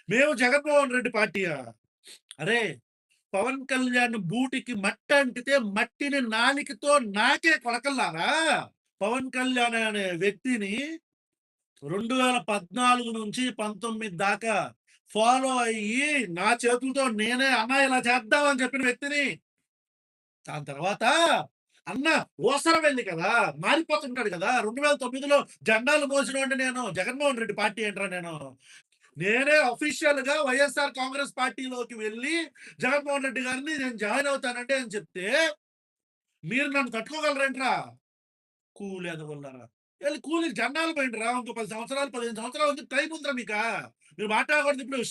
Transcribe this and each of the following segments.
మేము జగన్మోహన్ రెడ్డి పార్టీయా? అరే! పవన్ కళ్యాణ్ బూటికి మట్టంటితే మట్టిని నాలికతో నాకే కొడకల్లారా! పవన్ కళ్యాణ్ అనే వ్యక్తిని 2014 నుంచి 19 దాకా ఫాలో అయ్యి, నా చేతులతో నేనే అన్న ఇలా చేద్దాం అని చెప్పిన వ్యక్తిని. దాని తర్వాత అన్న ఊసరవెల్లి కదా! మారిపోతుంటాడు కదా! 2009లో జెండాలు మోసినోడిని నేను. జగన్మోహన్ రెడ్డి పార్టీ ఏంట్రా నేను. నేనే అఫీషియల్‌గా వైఎస్ఆర్ కాంగ్రెస్ పార్టీలోకి వెళ్లి, జగన్మోహన్ రెడ్డి గారిని నేను జాయిన్ అవుతానండి అని చెప్తే, మీరు నన్ను తట్టుకోగలరేంట్రా? కూలి ఎదవల్లారా! ఎళ్లి కూలికి జెండాలు పోయండిరా. ఇంకో 10 సంవత్సరాలు, 15 సంవత్సరాలు ఉంది. టైం ఉందిరా మీకా? మీరు మాట్లాడకూడదు ఇప్పుడు.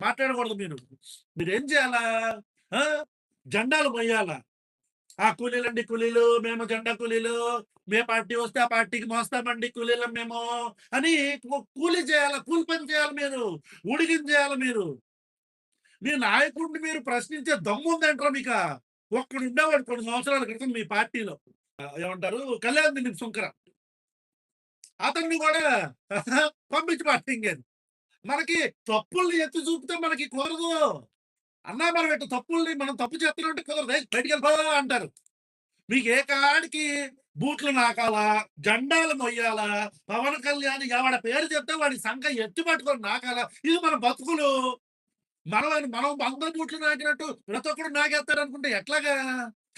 మాట్లాడకూడదు మీరు. మీరేం చేయాలా? ఆ! జెండాలు మొయ్యాలా. ఆ! కూలీలండి కూలీలు. మేము జెండా కూలీలు. ఏ పార్టీ వస్తే ఆ పార్టీకి మోస్తామండి కూలీలం మేము అని కూలీ చేయాలా. కూలి పని చేయాలి మీరు. ఊడిగం చేయాలి మీరు. మీ నాయకుడిని మీరు ప్రశ్నించే దమ్ముందేంట్రా మీకా? ఒక్కడుండేవాడు కొన్ని సంవత్సరాల క్రితం మీ పార్టీలో. ఏమంటారు? కళ్యాణ్ దిలీప్ సుంకర. అతన్ని గూడా పంపించి పడేంగారు. మనకి తప్పుల్ని ఎత్తి చూపితే మనకి కుదరదు. అన్నా మనం ఇట్ట తప్పుల్ని మనం తప్పు చేస్తున్నట్టు కుదరదు. "ఏయ్! బయటికెళ్ళిపో" అంటారు. మీకు ఏ కాడికి బూట్లు నాకాలా, జెండాలు మొయ్యాలా, పవన్ కళ్యాణ్ ఎవడి పేరు చెప్తే వాడి సంఖ ఎత్తి పట్టుకొని నాకాలా. ఇది మన బతుకులు. మనం అందరి బూట్లు నాకినట్టు ప్రతి ఒక్కడు నాకేత్తారనుకుంటే ఎట్లాగా?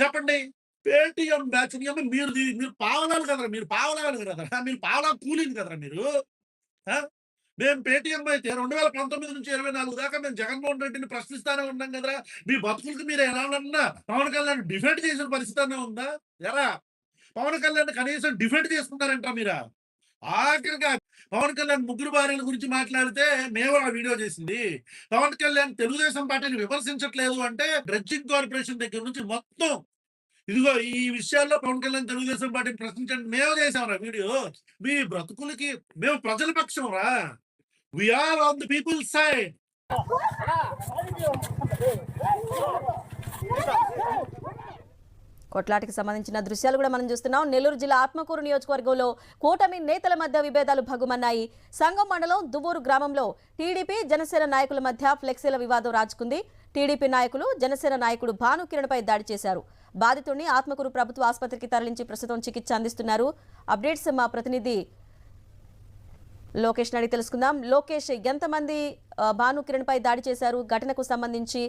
చెప్పండి. పేటీఎం బ్యాచ్‌ని ఏమో మీరు పావలాలు కదరా! మీరు పావలాలు కదరా! మీరు పావలా కూలీలు కదరా మీరు. ఆ! మేము పేటీఎం అయితే 2019 నుంచి 24 దాకా మేము జగన్మోహన్ రెడ్డిని ప్రశ్నిస్తానే ఉన్నాం కదరా! మీ బతుకులకి మీరు ఎలానన్నా పవన్ కళ్యాణ్ డిఫెండ్ చేసిన పరిస్థితి అన్నా ఉందా? ఎరా? పవన్ కళ్యాణ్ కనీసం డిఫెండ్ చేసుకున్నారంట్రా మీరా? ఆఖరిగా పవన్ కళ్యాణ్ ముగ్గురు భార్యల గురించి మాట్లాడితే మేము ఆ వీడియో చేసింది. పవన్ కళ్యాణ్ తెలుగుదేశం పార్టీని విమర్శించట్లేదు అంటే డ్రెడ్జింగ్ కార్పొరేషన్ దగ్గర నుంచి మొత్తం ఇదిగో ఈ విషయాల్లో పవన్ కళ్యాణ్ తెలుగుదేశం పార్టీని ప్రశ్నించండి మేము చేసాంరా వీడియో. మీ బ్రతుకులకి మేము ప్రజల పక్షం రా. We are on the people's side. కొట్లాటకి సంబంధించిన దృశ్యాలు కూడా మనం చూస్తున్నాం. నెల్లూరు జిల్లా ఆత్మకూరు నియోజకవర్గంలో కూటమి నేతల మధ్య విభేదాలు భగ్గుమన్నాయి. సంగం మండలం దువ్వూరు గ్రామంలో టీడీపీ జనసేన నాయకుల మధ్య ఫ్లెక్సీల వివాదం రాజుకుంది. టీడీపీ నాయకులు జనసేన నాయకుడు భానుకిరణ్పై దాడి చేశారు. బాధితుడిని ఆత్మకూరు ప్రభుత్వ ఆసుపత్రికి తరలించి ప్రస్తుతం చికిత్స అందిస్తున్నారు. అప్డేట్స్ మా ప్రతినిధి లోకేష్ అడిగి తెలుసుకుందాం. లోకేష్, ఎంతమంది భానుకిరణ్పై దాడి చేశారు? ఘటనకు సంబంధించి